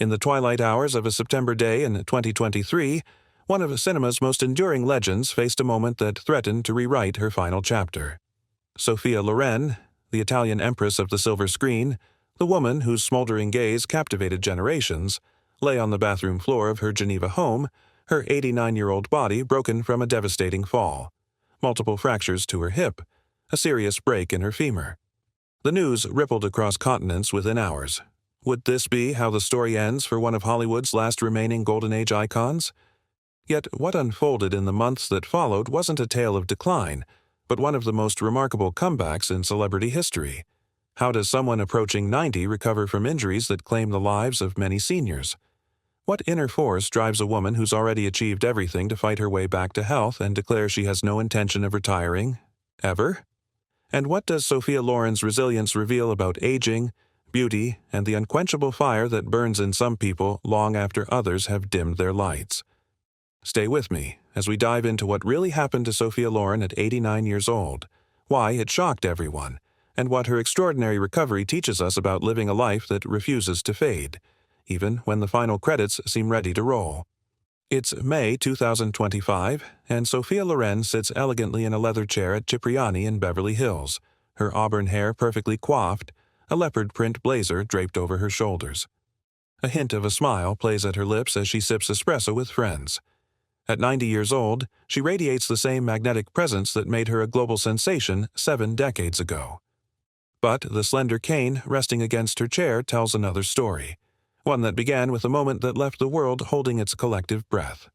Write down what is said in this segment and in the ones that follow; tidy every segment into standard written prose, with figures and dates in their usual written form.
In the twilight hours of a September day in 2023, one of cinema's most enduring legends faced a moment that threatened to rewrite her final chapter. Sophia Loren, the Italian empress of the silver screen, the woman whose smoldering gaze captivated generations, lay on the bathroom floor of her Geneva home, her 89-year-old body broken from a devastating fall, multiple fractures to her hip, a serious break in her femur. The news rippled across continents within hours. Would this be how the story ends for one of Hollywood's last remaining Golden Age icons? Yet what unfolded in the months that followed wasn't a tale of decline, but one of the most remarkable comebacks in celebrity history. How does someone approaching 90 recover from injuries that claim the lives of many seniors? What inner force drives a woman who's already achieved everything to fight her way back to health and declare she has no intention of retiring? Ever? And what does Sophia Loren's resilience reveal about aging, beauty, and the unquenchable fire that burns in some people long after others have dimmed their lights? Stay with me as we dive into what really happened to Sophia Loren at 89 years old, why it shocked everyone, and what her extraordinary recovery teaches us about living a life that refuses to fade, even when the final credits seem ready to roll. It's May 2025, and Sophia Loren sits elegantly in a leather chair at Cipriani in Beverly Hills, her auburn hair perfectly coiffed, a leopard print blazer draped over her shoulders. A hint of a smile plays at her lips as she sips espresso with friends. At 90 years old, she radiates the same magnetic presence that made her a global sensation 7 decades ago. But the slender cane resting against her chair tells another story, one that began with a moment that left the world holding its collective breath.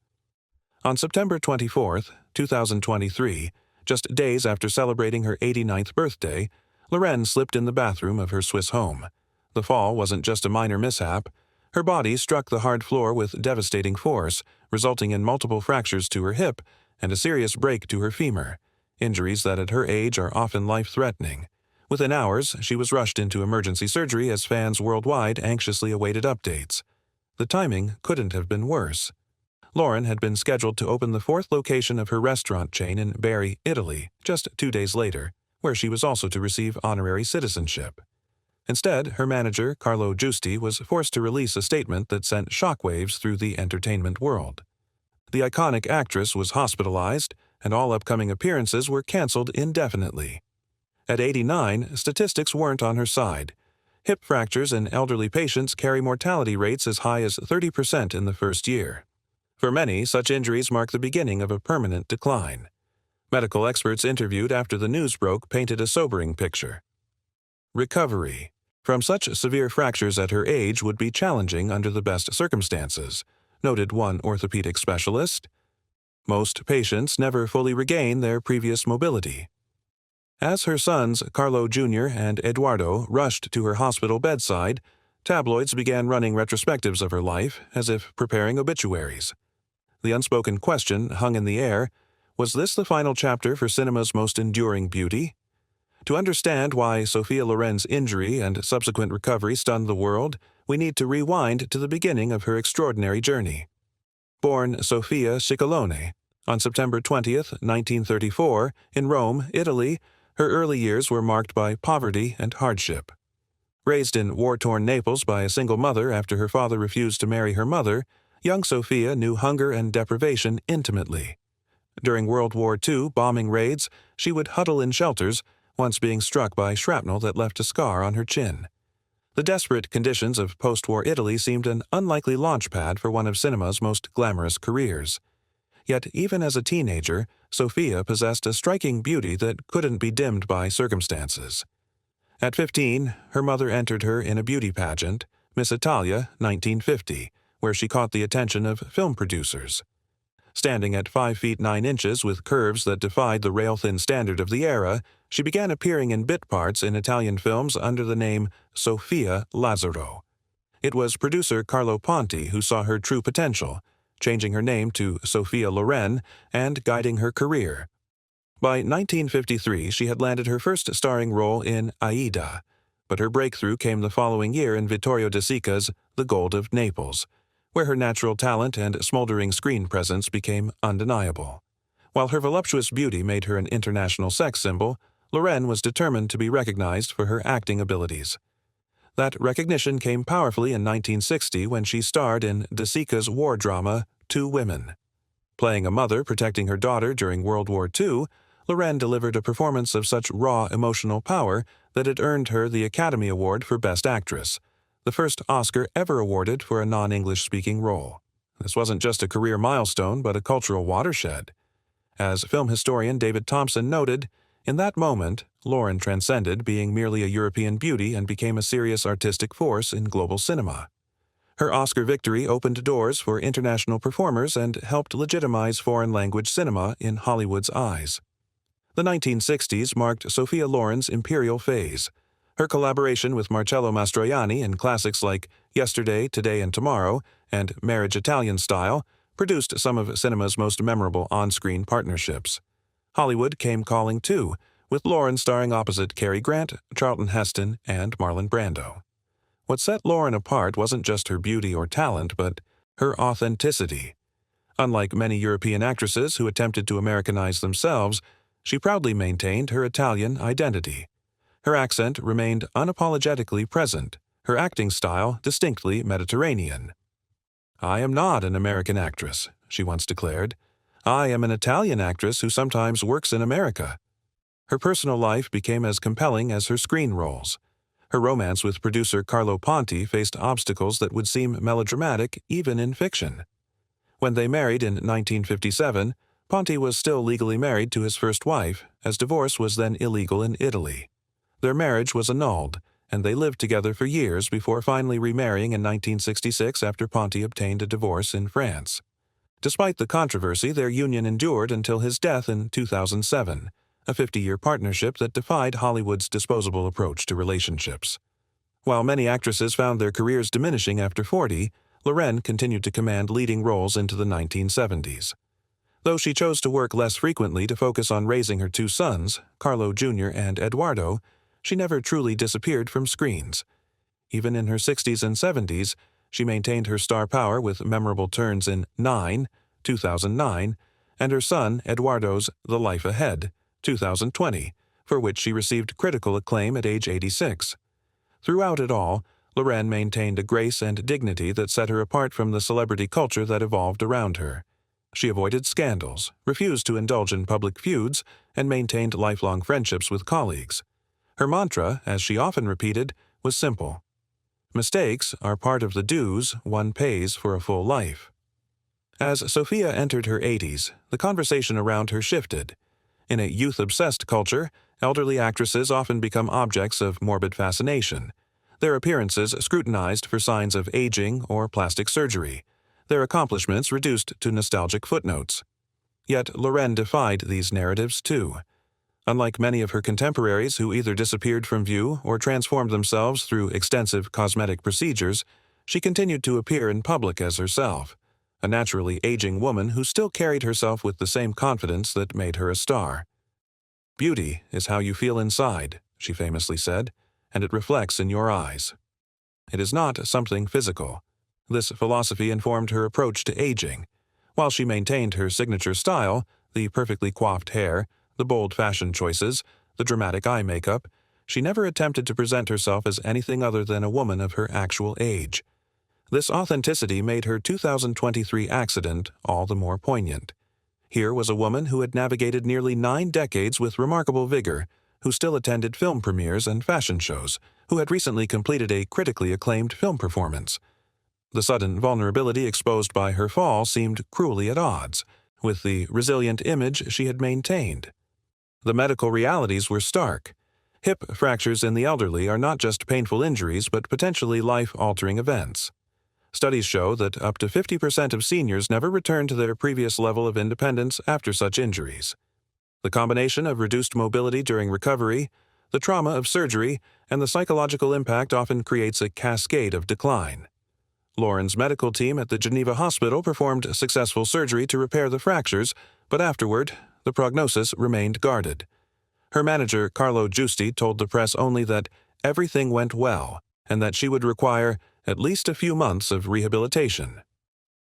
On September 24, 2023, just days after celebrating her 89th birthday, Loren slipped in the bathroom of her Swiss home. The fall wasn't just a minor mishap. Her body struck the hard floor with devastating force, resulting in multiple fractures to her hip and a serious break to her femur, injuries that at her age are often life-threatening. Within hours, she was rushed into emergency surgery as fans worldwide anxiously awaited updates. The timing couldn't have been worse. Loren had been scheduled to open the 4th location of her restaurant chain in Bari, Italy, just 2 days later, where she was also to receive honorary citizenship. Instead, her manager, Carlo Giusti, was forced to release a statement that sent shockwaves through the entertainment world. The iconic actress was hospitalized, and all upcoming appearances were canceled indefinitely. At 89, statistics weren't on her side. Hip fractures in elderly patients carry mortality rates as high as 30% in the first year. For many, such injuries mark the beginning of a permanent decline. Medical experts interviewed after the news broke painted a sobering picture. Recovery from such severe fractures at her age would be challenging under the best circumstances, noted one orthopedic specialist. Most patients never fully regain their previous mobility. As her sons, Carlo Jr. and Eduardo, rushed to her hospital bedside, tabloids began running retrospectives of her life as if preparing obituaries. The unspoken question hung in the air, was this the final chapter for cinema's most enduring beauty? To understand why Sophia Loren's injury and subsequent recovery stunned the world, we need to rewind to the beginning of her extraordinary journey. Born Sophia Ciccolone on September 20, 1934, in Rome, Italy, her early years were marked by poverty and hardship. Raised in war-torn Naples by a single mother after her father refused to marry her mother, young Sophia knew hunger and deprivation intimately. During World War II bombing raids, she would huddle in shelters, once being struck by shrapnel that left a scar on her chin. The desperate conditions of post-war Italy seemed an unlikely launchpad for one of cinema's most glamorous careers. Yet even as a teenager, Sophia possessed a striking beauty that couldn't be dimmed by circumstances. At 15, her mother entered her in a beauty pageant, Miss Italia, 1950, where she caught the attention of film producers. Standing at 5 feet 9 inches with curves that defied the rail-thin standard of the era, she began appearing in bit parts in Italian films under the name Sophia Lazzaro. It was producer Carlo Ponti who saw her true potential, changing her name to Sophia Loren and guiding her career. By 1953, she had landed her first starring role in Aida, but her breakthrough came the following year in Vittorio De Sica's The Gold of Naples, where her natural talent and smoldering screen presence became undeniable. While her voluptuous beauty made her an international sex symbol, Loren was determined to be recognized for her acting abilities. That recognition came powerfully in 1960 when she starred in De Sica's war drama, Two Women. Playing a mother protecting her daughter during World War II, Loren delivered a performance of such raw emotional power that it earned her the Academy Award for Best Actress, the first Oscar ever awarded for a non-English-speaking role. This wasn't just a career milestone, but a cultural watershed. As film historian David Thompson noted, in that moment, Loren transcended being merely a European beauty and became a serious artistic force in global cinema. Her Oscar victory opened doors for international performers and helped legitimize foreign-language cinema in Hollywood's eyes. The 1960s marked Sophia Loren's imperial phase. Her collaboration with Marcello Mastroianni in classics like Yesterday, Today, and Tomorrow and Marriage Italian Style produced some of cinema's most memorable on-screen partnerships. Hollywood came calling too, with Loren starring opposite Cary Grant, Charlton Heston, and Marlon Brando. What set Loren apart wasn't just her beauty or talent, but her authenticity. Unlike many European actresses who attempted to Americanize themselves, she proudly maintained her Italian identity. Her accent remained unapologetically present, her acting style distinctly Mediterranean. "I am not an American actress," she once declared. "I am an Italian actress who sometimes works in America." Her personal life became as compelling as her screen roles. Her romance with producer Carlo Ponti faced obstacles that would seem melodramatic even in fiction. When they married in 1957, Ponti was still legally married to his first wife, as divorce was then illegal in Italy. Their marriage was annulled, and they lived together for years before finally remarrying in 1966 after Ponti obtained a divorce in France. Despite the controversy, their union endured until his death in 2007, a 50-year partnership that defied Hollywood's disposable approach to relationships. While many actresses found their careers diminishing after 40, Loren continued to command leading roles into the 1970s. Though she chose to work less frequently to focus on raising her two sons, Carlo Jr. and Eduardo, she never truly disappeared from screens. Even in her 60s and 70s, she maintained her star power with memorable turns in 9, 2009, and her son Eduardo's The Life Ahead, 2020, for which she received critical acclaim at age 86. Throughout it all, Loren maintained a grace and dignity that set her apart from the celebrity culture that evolved around her. She avoided scandals, refused to indulge in public feuds, and maintained lifelong friendships with colleagues. Her mantra, as she often repeated, was simple: "Mistakes are part of the dues one pays for a full life." As Sophia entered her 80s, the conversation around her shifted. In a youth-obsessed culture, elderly actresses often become objects of morbid fascination, their appearances scrutinized for signs of aging or plastic surgery, their accomplishments reduced to nostalgic footnotes. Yet Loren defied these narratives too. Unlike many of her contemporaries who either disappeared from view or transformed themselves through extensive cosmetic procedures, she continued to appear in public as herself, a naturally aging woman who still carried herself with the same confidence that made her a star. "Beauty is how you feel inside," she famously said, "and it reflects in your eyes." It is not something physical. This philosophy informed her approach to aging. While she maintained her signature style, the perfectly coiffed hair, the bold fashion choices, the dramatic eye makeup, she never attempted to present herself as anything other than a woman of her actual age. This authenticity made her 2023 accident all the more poignant. Here was a woman who had navigated nearly 9 decades with remarkable vigor, who still attended film premieres and fashion shows, who had recently completed a critically acclaimed film performance. The sudden vulnerability exposed by her fall seemed cruelly at odds with the resilient image she had maintained. The medical realities were stark. Hip fractures in the elderly are not just painful injuries but potentially life-altering events. Studies show that up to 50% of seniors never return to their previous level of independence after such injuries. The combination of reduced mobility during recovery, the trauma of surgery, and the psychological impact often creates a cascade of decline. Loren's medical team at the Geneva Hospital performed successful surgery to repair the fractures, but afterward, the prognosis remained guarded. Her manager, Carlo Giusti, told the press only that everything went well and that she would require at least a few months of rehabilitation.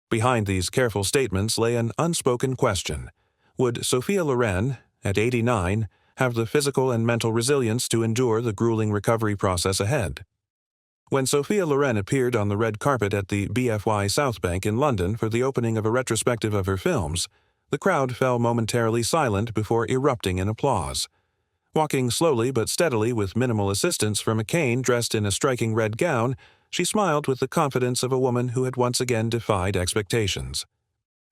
Behind these careful statements lay an unspoken question. Would Sophia Loren, at 89, have the physical and mental resilience to endure the grueling recovery process ahead? When Sophia Loren appeared on the red carpet at the BFY South Bank in London for the opening of a retrospective of her films, the crowd fell momentarily silent before erupting in applause. Walking slowly but steadily with minimal assistance from a cane dressed in a striking red gown, she smiled with the confidence of a woman who had once again defied expectations.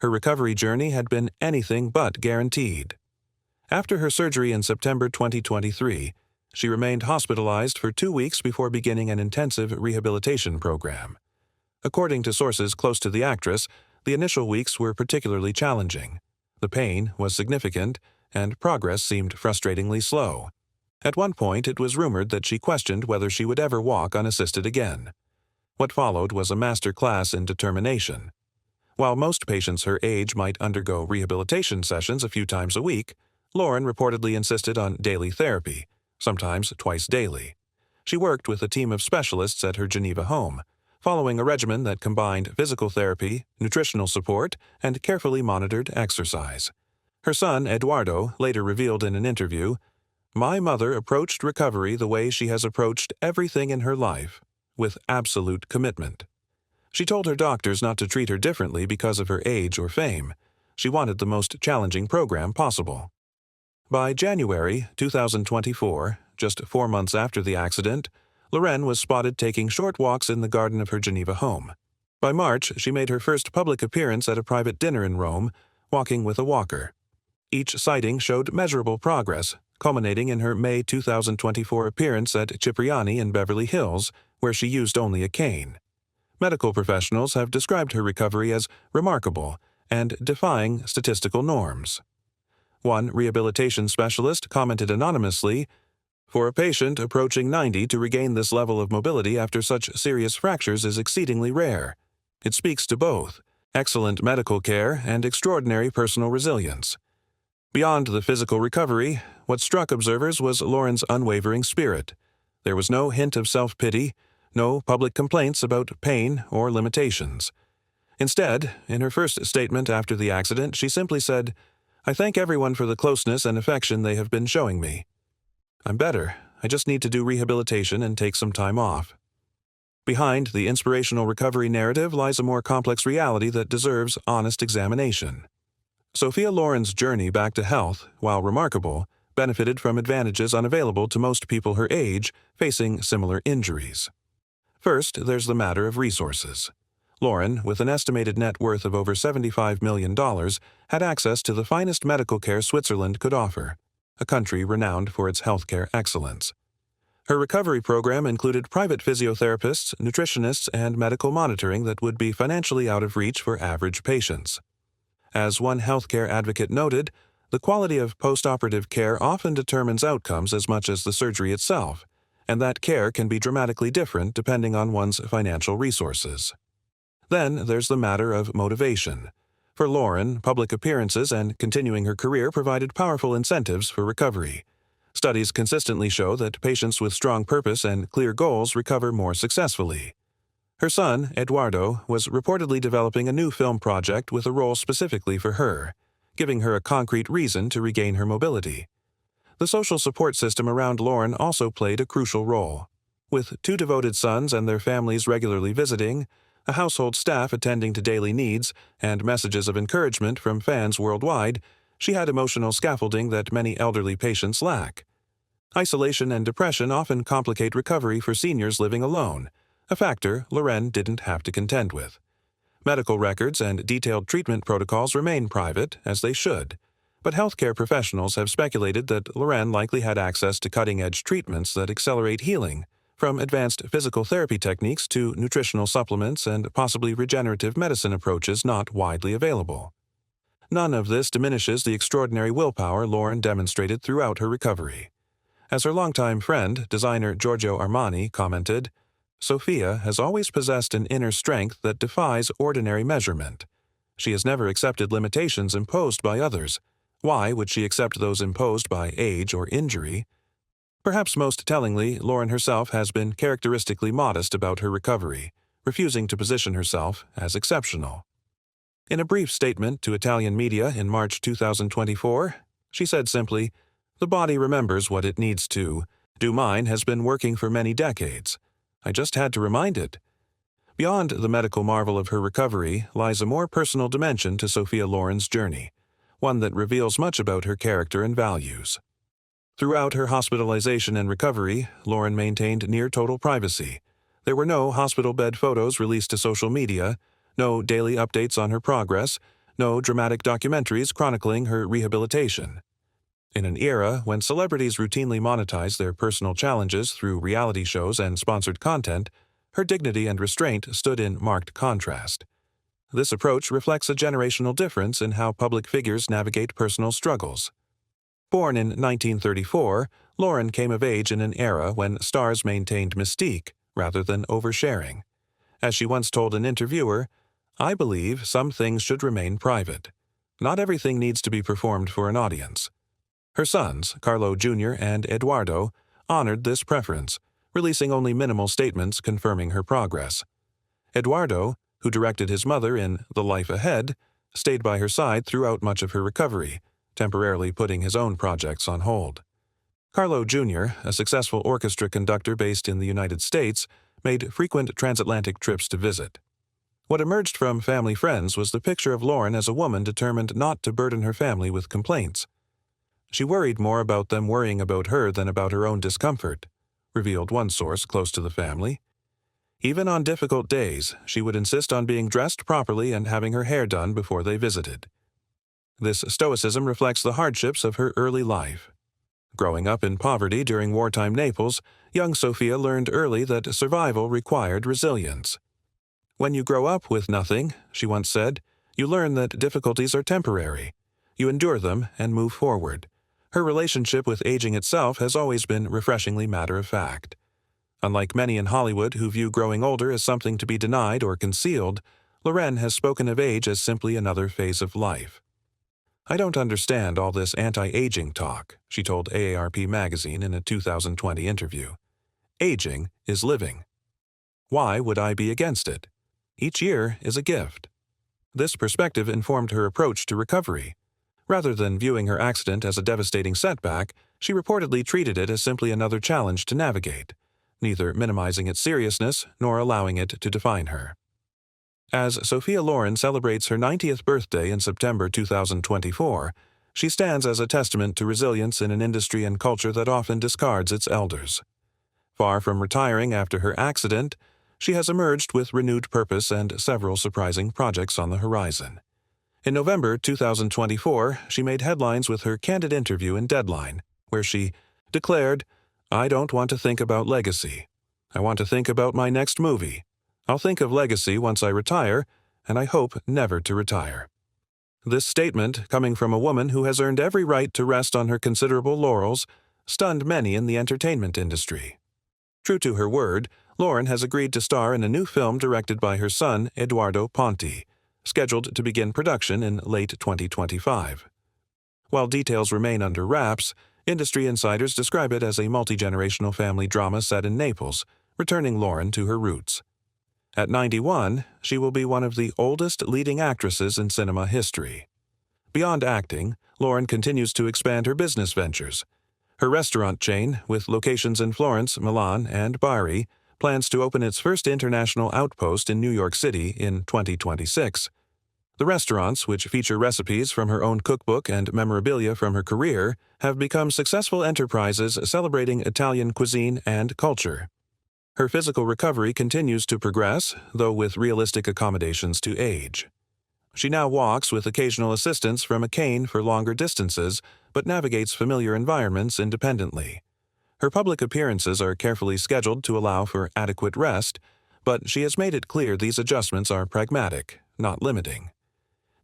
Her recovery journey had been anything but guaranteed. After her surgery in September 2023, she remained hospitalized for 2 weeks before beginning an intensive rehabilitation program. According to sources close to the actress, the initial weeks were particularly challenging. The pain was significant, and progress seemed frustratingly slow. At one point, it was rumored that she questioned whether she would ever walk unassisted again. What followed was a master class in determination. While most patients her age might undergo rehabilitation sessions a few times a week, Loren reportedly insisted on daily therapy, sometimes twice daily. She worked with a team of specialists at her Geneva home, following a regimen that combined physical therapy, nutritional support, and carefully monitored exercise. Her son, Eduardo, later revealed in an interview, "My mother approached recovery the way she has approached everything in her life, with absolute commitment. She told her doctors not to treat her differently because of her age or fame. She wanted the most challenging program possible." By January 2024, just 4 months after the accident, Loren was spotted taking short walks in the garden of her Geneva home. By March, she made her first public appearance at a private dinner in Rome, walking with a walker. Each sighting showed measurable progress, culminating in her May 2024 appearance at Cipriani in Beverly Hills, where she used only a cane. Medical professionals have described her recovery as remarkable and defying statistical norms. One rehabilitation specialist commented anonymously, "For a patient approaching 90 to regain this level of mobility after such serious fractures is exceedingly rare. It speaks to both excellent medical care and extraordinary personal resilience." Beyond the physical recovery, what struck observers was Loren's unwavering spirit. There was no hint of self-pity, no public complaints about pain or limitations. Instead, in her first statement after the accident, she simply said, "I thank everyone for the closeness and affection they have been showing me. I'm better. I just need to do rehabilitation and take some time off." Behind the inspirational recovery narrative lies a more complex reality that deserves honest examination. Sophia Loren's journey back to health, while remarkable, benefited from advantages unavailable to most people her age facing similar injuries. First, there's the matter of resources. Loren, with an estimated net worth of over $75 million, had access to the finest medical care Switzerland could offer, a country renowned for its healthcare excellence. Her recovery program included private physiotherapists, nutritionists, and medical monitoring that would be financially out of reach for average patients. As one healthcare advocate noted, the quality of post-operative care often determines outcomes as much as the surgery itself, and that care can be dramatically different depending on one's financial resources. Then there's the matter of motivation. For Loren, public appearances and continuing her career provided powerful incentives for recovery. Studies consistently show that patients with strong purpose and clear goals recover more successfully. Her son, Eduardo, was reportedly developing a new film project with a role specifically for her, giving her a concrete reason to regain her mobility. The social support system around Loren also played a crucial role. With 2 devoted sons and their families regularly visiting, a household staff attending to daily needs, and messages of encouragement from fans worldwide, she had emotional scaffolding that many elderly patients lack. Isolation and depression often complicate recovery for seniors living alone, a factor Loren didn't have to contend with. Medical records and detailed treatment protocols remain private, as they should, but healthcare professionals have speculated that Loren likely had access to cutting-edge treatments that accelerate healing, from advanced physical therapy techniques to nutritional supplements and possibly regenerative medicine approaches not widely available. None of this diminishes the extraordinary willpower Loren demonstrated throughout her recovery. As her longtime friend, designer Giorgio Armani, commented, "Sophia has always possessed an inner strength that defies ordinary measurement. She has never accepted limitations imposed by others. Why would she accept those imposed by age or injury?" Perhaps most tellingly, Loren herself has been characteristically modest about her recovery, refusing to position herself as exceptional. In a brief statement to Italian media in March 2024, she said simply, "The body remembers what it needs to. Do mine has been working for many decades. I just had to remind it." Beyond the medical marvel of her recovery lies a more personal dimension to Sophia Loren's journey, one that reveals much about her character and values. Throughout her hospitalization and recovery, Loren maintained near-total privacy. There were no hospital bed photos released to social media, no daily updates on her progress, no dramatic documentaries chronicling her rehabilitation. In an era when celebrities routinely monetize their personal challenges through reality shows and sponsored content, her dignity and restraint stood in marked contrast. This approach reflects a generational difference in how public figures navigate personal struggles. Born in 1934, Loren came of age in an era when stars maintained mystique rather than oversharing. As she once told an interviewer, "I believe some things should remain private. Not everything needs to be performed for an audience." Her sons, Carlo Jr. and Eduardo, honored this preference, releasing only minimal statements confirming her progress. Eduardo, who directed his mother in The Life Ahead, stayed by her side throughout much of her recovery, temporarily putting his own projects on hold. Carlo Jr., a successful orchestra conductor based in the United States, made frequent transatlantic trips to visit. What emerged from family friends was the picture of Loren as a woman determined not to burden her family with complaints. She worried more about them worrying about her than about her own discomfort, revealed one source close to the family. Even on difficult days, she would insist on being dressed properly and having her hair done before they visited. This stoicism reflects the hardships of her early life. Growing up in poverty during wartime Naples, young Sophia learned early that survival required resilience. "When you grow up with nothing," she once said, "you learn that difficulties are temporary. You endure them and move forward." Her relationship with aging itself has always been refreshingly matter-of-fact. Unlike many in Hollywood who view growing older as something to be denied or concealed, Loren has spoken of age as simply another phase of life. "I don't understand all this anti-aging talk," she told AARP magazine in a 2020 interview. "Aging is living. Why would I be against it? Each year is a gift." This perspective informed her approach to recovery. Rather than viewing her accident as a devastating setback, she reportedly treated it as simply another challenge to navigate, neither minimizing its seriousness nor allowing it to define her. As Sophia Loren celebrates her 90th birthday in September 2024, she stands as a testament to resilience in an industry and culture that often discards its elders. Far from retiring after her accident, she has emerged with renewed purpose and several surprising projects on the horizon. In November 2024, she made headlines with her candid interview in Deadline, where she declared, "I don't want to think about legacy. I want to think about my next movie. I'll think of legacy once I retire, and I hope never to retire." This statement, coming from a woman who has earned every right to rest on her considerable laurels, stunned many in the entertainment industry. True to her word, Loren has agreed to star in a new film directed by her son, Eduardo Ponti, scheduled to begin production in late 2025. While details remain under wraps, industry insiders describe it as a multi-generational family drama set in Naples, returning Loren to her roots. At 91, she will be one of the oldest leading actresses in cinema history. Beyond acting, Loren continues to expand her business ventures. Her restaurant chain, with locations in Florence, Milan, and Bari, plans to open its first international outpost in New York City in 2026. The restaurants, which feature recipes from her own cookbook and memorabilia from her career, have become successful enterprises celebrating Italian cuisine and culture. Her physical recovery continues to progress, though with realistic accommodations to age. She now walks with occasional assistance from a cane for longer distances, but navigates familiar environments independently. Her public appearances are carefully scheduled to allow for adequate rest, but she has made it clear these adjustments are pragmatic, not limiting.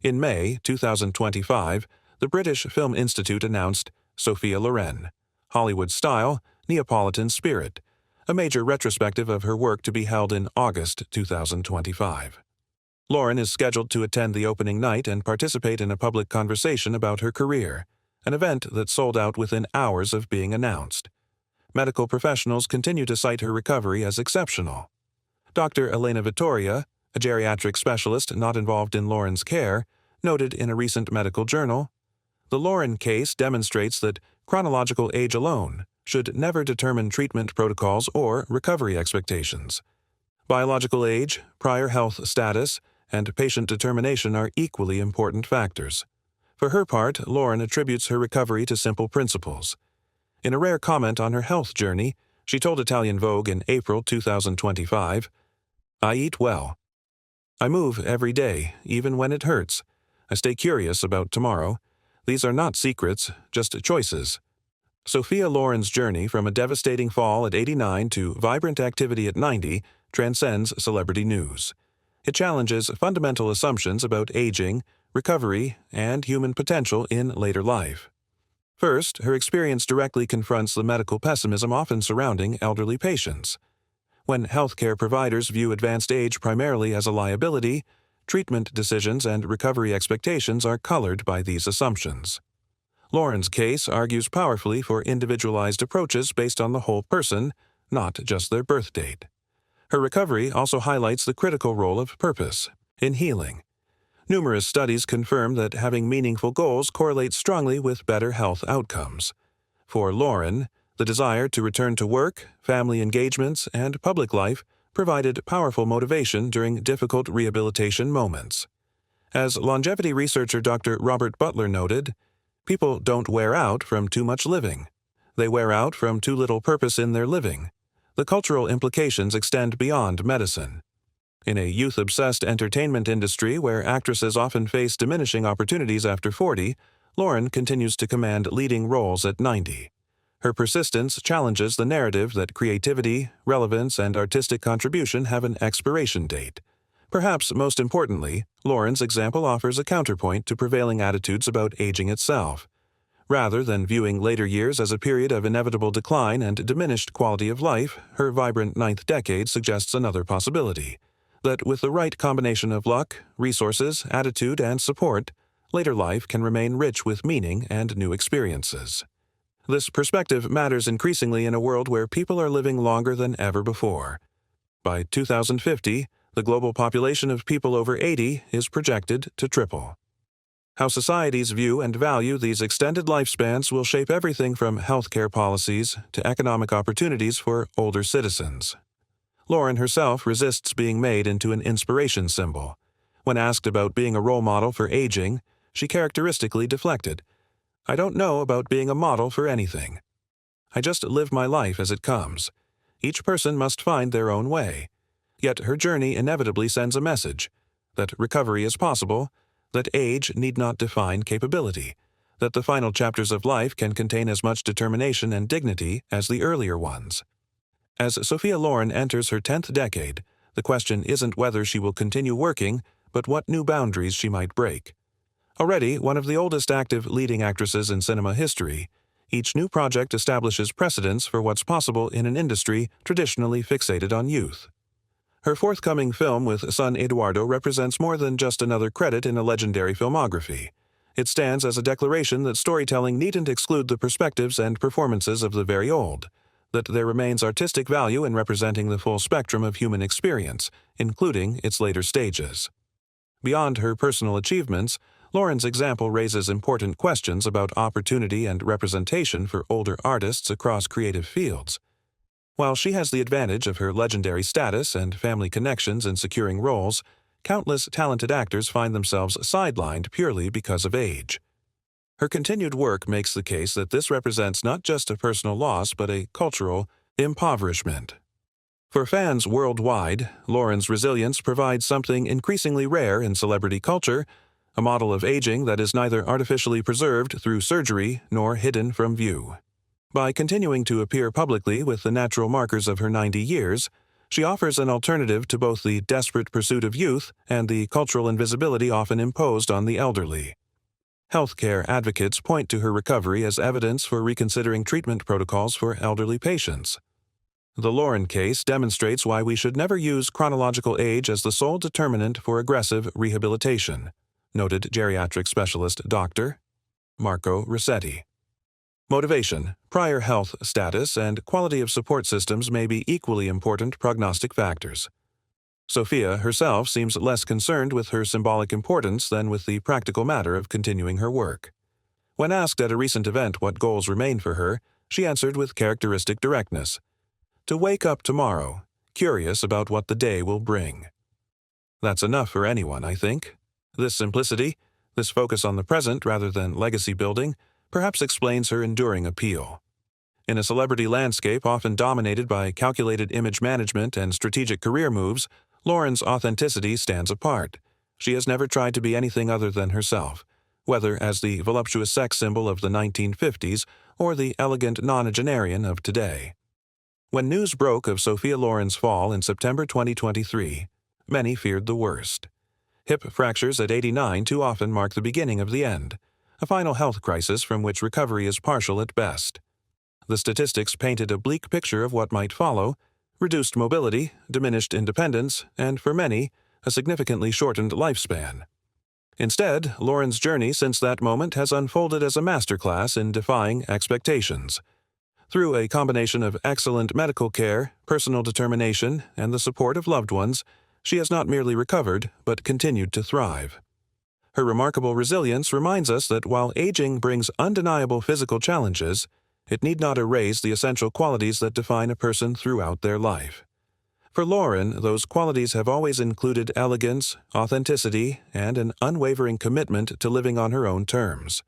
In May 2025, the British Film Institute announced Sophia Loren, Hollywood Style, Neapolitan Spirit, a major retrospective of her work to be held in August 2025. Loren is scheduled to attend the opening night and participate in a public conversation about her career, an event that sold out within hours of being announced. Medical professionals continue to cite her recovery as exceptional. Dr. Elena Vittoria, a geriatric specialist not involved in Loren's care, noted in a recent medical journal, "The Loren case demonstrates that chronological age alone should never determine treatment protocols or recovery expectations. Biological age, prior health status, and patient determination are equally important factors. For her part, Loren attributes her recovery to simple principles. In a rare comment on her health journey, she told Italian Vogue in April 2025, "I eat well. I move every day, even when it hurts. I stay curious about tomorrow. These are not secrets, just choices." Sophia Loren's journey from a devastating fall at 89 to vibrant activity at 90 transcends celebrity news. It challenges fundamental assumptions about aging, recovery, and human potential in later life. First, her experience directly confronts the medical pessimism often surrounding elderly patients. When healthcare providers view advanced age primarily as a liability, treatment decisions and recovery expectations are colored by these assumptions. Loren's case argues powerfully for individualized approaches based on the whole person, not just their birth date. Her recovery also highlights the critical role of purpose in healing. Numerous studies confirm that having meaningful goals correlates strongly with better health outcomes. For Loren, the desire to return to work, family engagements, and public life provided powerful motivation during difficult rehabilitation moments. As longevity researcher Dr. Robert Butler noted, people don't wear out from too much living. They wear out from too little purpose in their living. The cultural implications extend beyond medicine. In a youth-obsessed entertainment industry where actresses often face diminishing opportunities after 40, Loren continues to command leading roles at 90. Her persistence challenges the narrative that creativity, relevance, and artistic contribution have an expiration date. Perhaps most importantly, Loren's example offers a counterpoint to prevailing attitudes about aging itself. Rather than viewing later years as a period of inevitable decline and diminished quality of life, her vibrant ninth decade suggests another possibility: that with the right combination of luck, resources, attitude, and support, later life can remain rich with meaning and new experiences. This perspective matters increasingly in a world where people are living longer than ever before. By 2050, the global population of people over 80 is projected to triple. How societies view and value these extended lifespans will shape everything from healthcare policies to economic opportunities for older citizens. Loren herself resists being made into an inspiration symbol. When asked about being a role model for aging, she characteristically deflected, "I don't know about being a model for anything. I just live my life as it comes. Each person must find their own way." Yet her journey inevitably sends a message: that recovery is possible, that age need not define capability, that the final chapters of life can contain as much determination and dignity as the earlier ones. As Sophia Loren enters her 10th decade, the question isn't whether she will continue working, but what new boundaries she might break. Already one of the oldest active leading actresses in cinema history, each new project establishes precedents for what's possible in an industry traditionally fixated on youth. Her forthcoming film with son Eduardo represents more than just another credit in a legendary filmography. It stands as a declaration that storytelling needn't exclude the perspectives and performances of the very old, that there remains artistic value in representing the full spectrum of human experience, including its later stages. Beyond her personal achievements, Loren's example raises important questions about opportunity and representation for older artists across creative fields. While she has the advantage of her legendary status and family connections in securing roles, countless talented actors find themselves sidelined purely because of age. Her continued work makes the case that this represents not just a personal loss but a cultural impoverishment. For fans worldwide, Loren's resilience provides something increasingly rare in celebrity culture: a model of aging that is neither artificially preserved through surgery nor hidden from view. By continuing to appear publicly with the natural markers of her 90 years, she offers an alternative to both the desperate pursuit of youth and the cultural invisibility often imposed on the elderly. Healthcare advocates point to her recovery as evidence for reconsidering treatment protocols for elderly patients. The Loren case demonstrates why we should never use chronological age as the sole determinant for aggressive rehabilitation, noted geriatric specialist Dr. Marco Rossetti. Motivation, prior health status, and quality of support systems may be equally important prognostic factors. Sophia herself seems less concerned with her symbolic importance than with the practical matter of continuing her work. When asked at a recent event what goals remain for her, She answered with characteristic directness, "To wake up tomorrow, curious about what the day will bring." That's enough for anyone, I think. This simplicity, this focus on the present rather than legacy building, perhaps explains her enduring appeal. In a celebrity landscape often dominated by calculated image management and strategic career moves, Loren's authenticity stands apart. She has never tried to be anything other than herself, whether as the voluptuous sex symbol of the 1950s or the elegant nonagenarian of today. When news broke of Sophia Loren's fall in September 2023, many feared the worst. Hip fractures at 89 too often mark the beginning of the end, a final health crisis from which recovery is partial at best. The statistics painted a bleak picture of what might follow: reduced mobility, diminished independence, and, for many, a significantly shortened lifespan. Instead, Loren's journey since that moment has unfolded as a masterclass in defying expectations. Through a combination of excellent medical care, personal determination, and the support of loved ones, she has not merely recovered, but continued to thrive. Her remarkable resilience reminds us that while aging brings undeniable physical challenges, it need not erase the essential qualities that define a person throughout their life. For Loren, those qualities have always included elegance, authenticity, and an unwavering commitment to living on her own terms.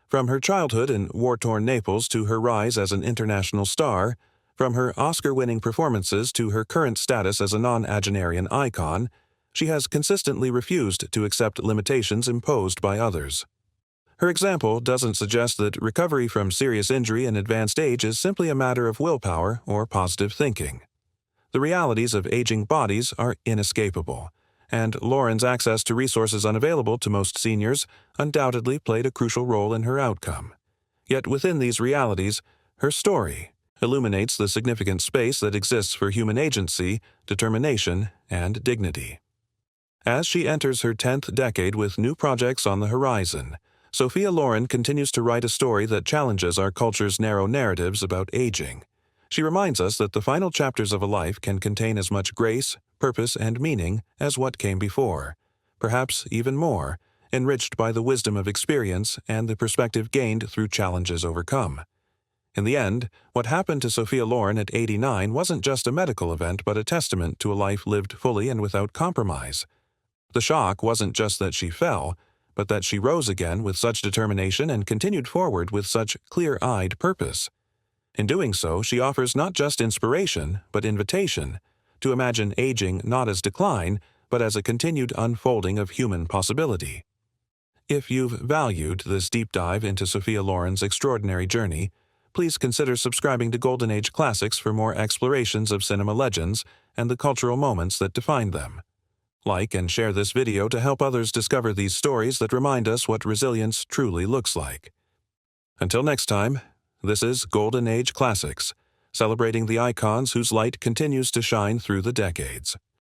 From her childhood in war-torn Naples to her rise as an international star, from her Oscar-winning performances to her current status as a nonagenarian icon, she has consistently refused to accept limitations imposed by others. Her example doesn't suggest that recovery from serious injury in advanced age is simply a matter of willpower or positive thinking. The realities of aging bodies are inescapable, and Loren's access to resources unavailable to most seniors undoubtedly played a crucial role in her outcome. Yet within these realities, her story illuminates the significant space that exists for human agency, determination, and dignity. As she enters her 10th decade with new projects on the horizon, Sophia Loren continues to write a story that challenges our culture's narrow narratives about aging. She reminds us that the final chapters of a life can contain as much grace, purpose, and meaning as what came before, perhaps even more, enriched by the wisdom of experience and the perspective gained through challenges overcome. In the end, what happened to Sophia Loren at 89 wasn't just a medical event but a testament to a life lived fully and without compromise. The shock wasn't just that she fell, but that she rose again with such determination and continued forward with such clear-eyed purpose. In doing so, she offers not just inspiration, but invitation, to imagine aging not as decline, but as a continued unfolding of human possibility. If you've valued this deep dive into Sophia Loren's extraordinary journey, please consider subscribing to Golden Age Classics for more explorations of cinema legends and the cultural moments that defined them. Like and share this video to help others discover these stories that remind us what resilience truly looks like. Until next time, this is Golden Age Classics, celebrating the icons whose light continues to shine through the decades.